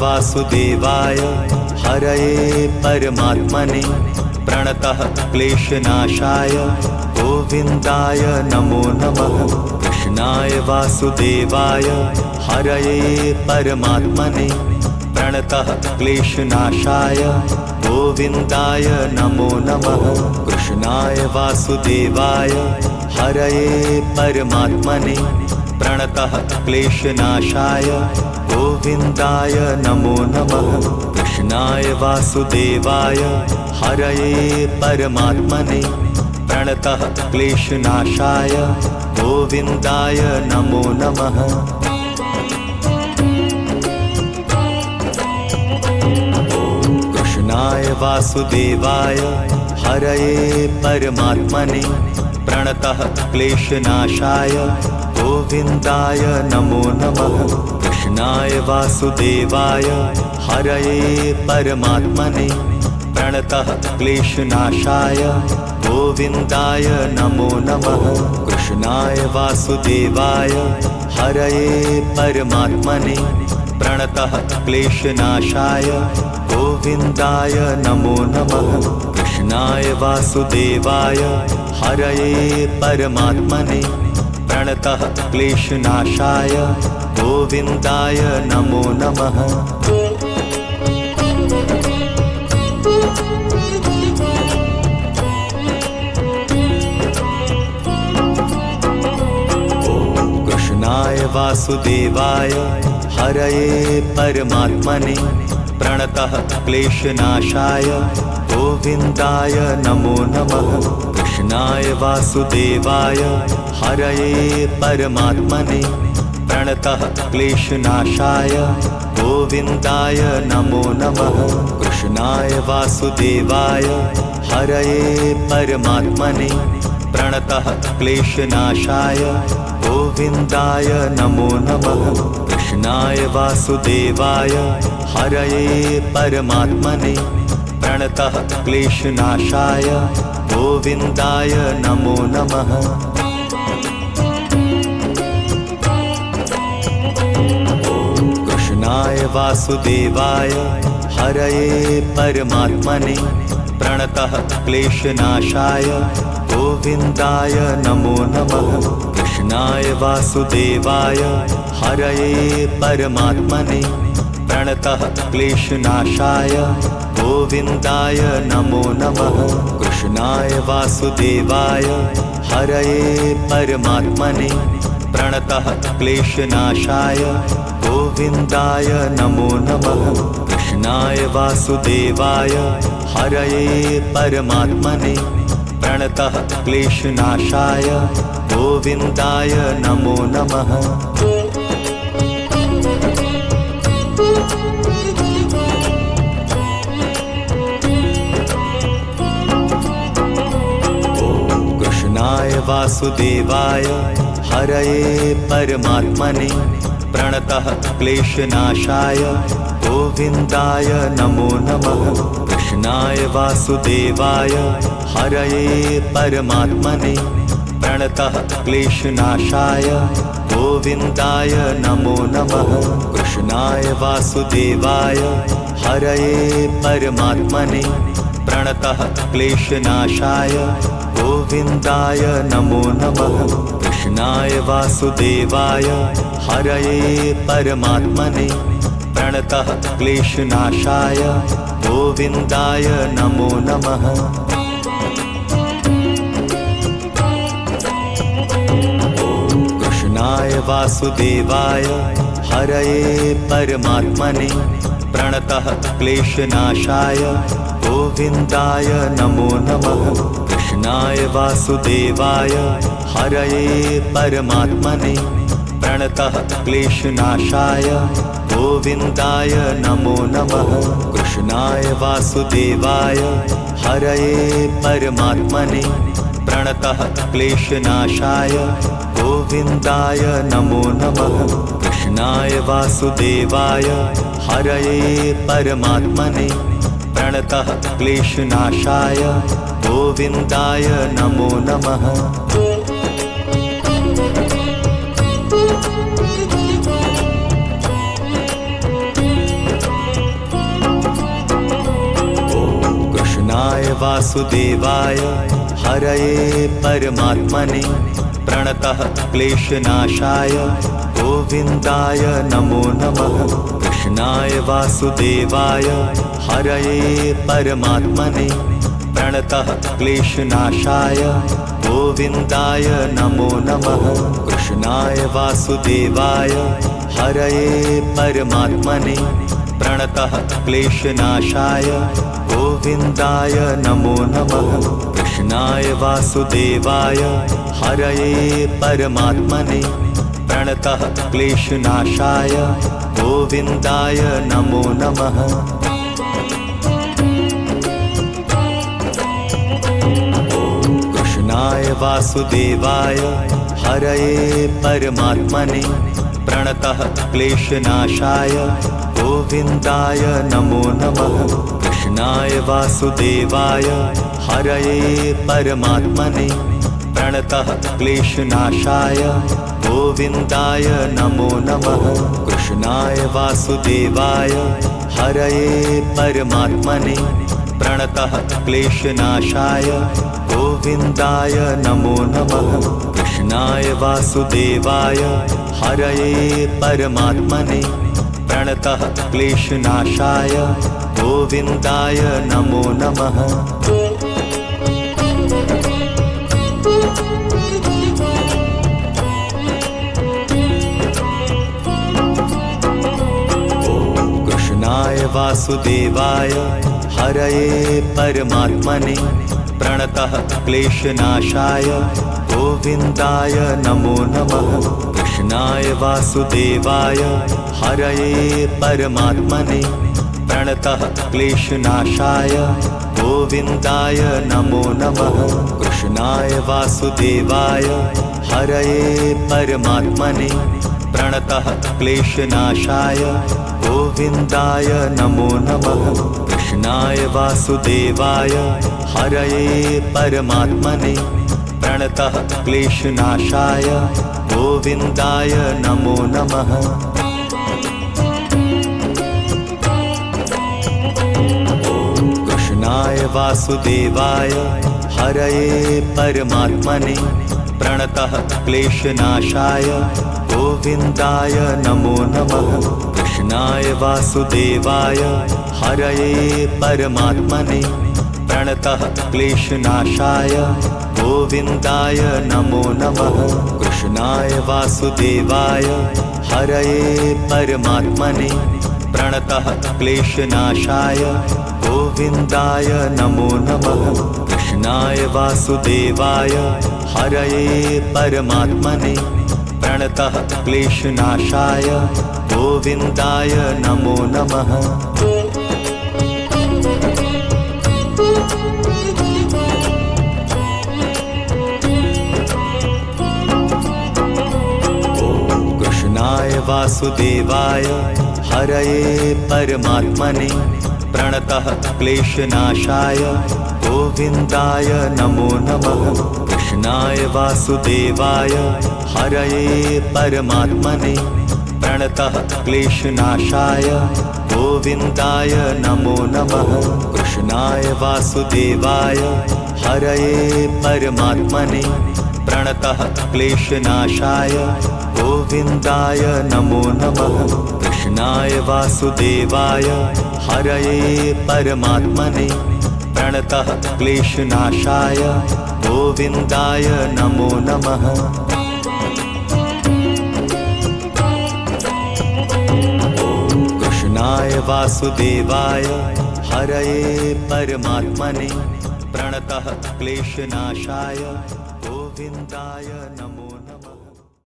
वासुदेवाय हरये परमात्मने प्रणतः क्लेशनाशाय गोविन्दाय नमो नमः। कृष्णाय वासुदेवाय हरये परमात्मने प्रणतः क्लेशनाशाय गोविन्दाय नमो नमः। कृष्णाय वासुदेवाय हरये परमात्मने प्रणतः क्लेशनाशाय गोविन्दाय नमो नमः। कृष्णाय वासुदेवाय हरये परमात्मने प्रणतः क्लेशनाशाय गोविन्दाय नमो नमः। कृष्णाय वासुदेवाय हरये परमात्मने प्रणतः क्लेशनाशाय गोविन्दाय नमो नमः। कृष्णाय वासुदेवाय हरये परमात्मने प्रणतः क्लेशनाशाय गोविन्दाय नमो नमः। कृष्णाय वासुदेवाय हरये परमात्मने प्रणतः क्लेशनाशाय गोविन्दाय नमो नमः। कृष्णाय वासुदेवाय हरये परमात्मने प्रणतः क्लेशनाशाय गोविन्दाय नमो नमः। कृष्णाय वासुदेवाय हरये परमात्मने प्रणतः क्लेशनाशाय गोविन्दाय नमो नमः। कृष्णाय वासुदेवाय हरये परमात्मने प्रणतः क्लेशनाशाय गोविन्दाय नमो नमः। कृष्णाय वासुदेवाय हरये परमात्मने प्रणतः क्लेशनाशाय गोविन्दाय नमो नमः। कृष्णाय वासुदेवाय हरये परमात्मने प्रणतः क्लेशनाशाय गोविन्दाय नमो नमः। कृष्णाय वासुदेवाय हरये परमात्मने प्रणतः क्लेशनाशाय गोविन्दाय नमो नमः। कृष्णाय वासुदेवाय हरये परमात्मने प्रणतः क्लेशनाशाय गोविन्दाय नमो नमः। कृष्णाय वासुदेवाय हरये परमात्मने प्रणतः क्लेशनाशाय गोविन्दाय नमो नमः। कृष्णाय वासुदेवाय हरये परमात्मने प्रणतः क्लेशनाशाय गोविन्दाय नमो नमः। कृष्णाय वासुदेवाय हरये परमात्मने प्रणतः क्लेशनाशाय गोविन्दाय नमो नमः। कृष्णाय वासुदेवाय हरये परमात्मने प्रणतः क्लेशनाशाय गोविन्दाय नमो नमः। कृष्णाय वासुदेवाय हरये परमात्मने प्रणतः क्लेशनाशाय गोविन्दाय नमो नमः। कृष्णाय वासुदेवाय हरये परमात्मने प्रणतः क्लेशनाशाय गोविन्दाय नमो नमः। कृष्णाय वासुदेवाय हरये परमात्मने प्रणतः क्लेशनाशाय गोविन्दाय नमो नमः। कृष्णाय वासुदेवाय हरये परमात्मने प्रणतः क्लेशनाशाय गोविन्दाय नमो नमः। कृष्णाय वासुदेवाय हरये परमात्मने प्रणतः क्लेशनाशाय गोविन्दाय नमो नमः। कृष्णाय वासुदेवाय हरये परमात्मने प्रणतः क्लेशनाशाय गोविन्दाय नमो नमः। वासुदेवाय हरये परमात्मने प्रणतः क्लेशनाशाय गोविन्दाय नमो नमः। कृष्णाय वासुदेवाय हरये परमात्मने प्रणतः क्लेशनाशाय गोविन्दाय नमो नमः। कृष्णाय वासुदेवाय हरये परमात्मने प्रणतः क्लेशनाशाय गोविन्दाय नमो नमः। कृष्णाय वासुदेवाय हरये परमात्मने प्रणतः क्लेशनाशाय गोविन्दाय नमो नमः। कृष्णाय वासुदेवाय हरये परमात्मने प्रणतः क्लेशनाशाय गोविन्दाय नमो नमः। कृष्णाय वासुदेवाय हरये परमात्मने प्रणतः क्लेशनाशाय गोविन्दाय नमो नमः। कृष्णाय वासुदेवाय हरये परमात्मने प्रणतः क्लेशनाशाय गोविन्दाय नमो नमः। कृष्णाय वासुदेवाय हरये परमात्मने प्रणतः क्लेशनाशाय गोविन्दाय नमो नमः। कृष्णाय वासुदेवाय हरये परमात्मने प्रणतः क्लेशनाशाय गोविन्दाय नमो नमः। कृष्णाय वासुदेवाय हरये परमात्मने प्रणतः क्लेशनाशाय गोविन्दाय नमो नमः। कृष्णाय वासुदेवाय हरये परमात्मने प्रणतः क्लेशनाशाय गोविन्दाय नमो नमः। कृष्णाय वासुदेवाय हरये परमात्मने प्रणतः क्लेशनाशाय गोविन्दाय नमो नमः। कृष्णाय वासुदेवाय हरये परमात्मने प्रणतः क्लेशनाशाय गोविन्दाय नमो नमः। कृष्णाय वासुदेवाय हरये परमात्मने प्रणतः क्लेशनाशाय गोविन्दाय नमो नमः। कृष्णाय वासुदेवाय हरये परमात्मने प्रणतः क्लेशनाशाय गोविन्दाय नमो नमः। कृष्णाय वासुदेवाय हरये परमात्मने प्रणतः क्लेशनाशाय गोविन्दाय नमो नमः। कृष्णाय वासुदेवाय हरये परमात्मने प्रणतः क्लेशनाशाय गोविन्दाय नमो नमः। कृष्णाय वासुदेवाय हरये परमात्मने प्रणतः क्लेशनाशाय गोविन्दाय नमो नमः। कृष्णाय वासुदेवाय हरये परमात्मने प्रणतः क्लेशनाशाय गोविन्दाय नमो नमः। कृष्णाय वासुदेवाय हरये परमात्मने प्रणतः क्लेशनाशाय गोविन्दाय नमो नमः। कृष्णाय वासुदेवाय हरये परमात्मने प्रणतः क्लेशनाशाय गोविन्दाय नमो नमः।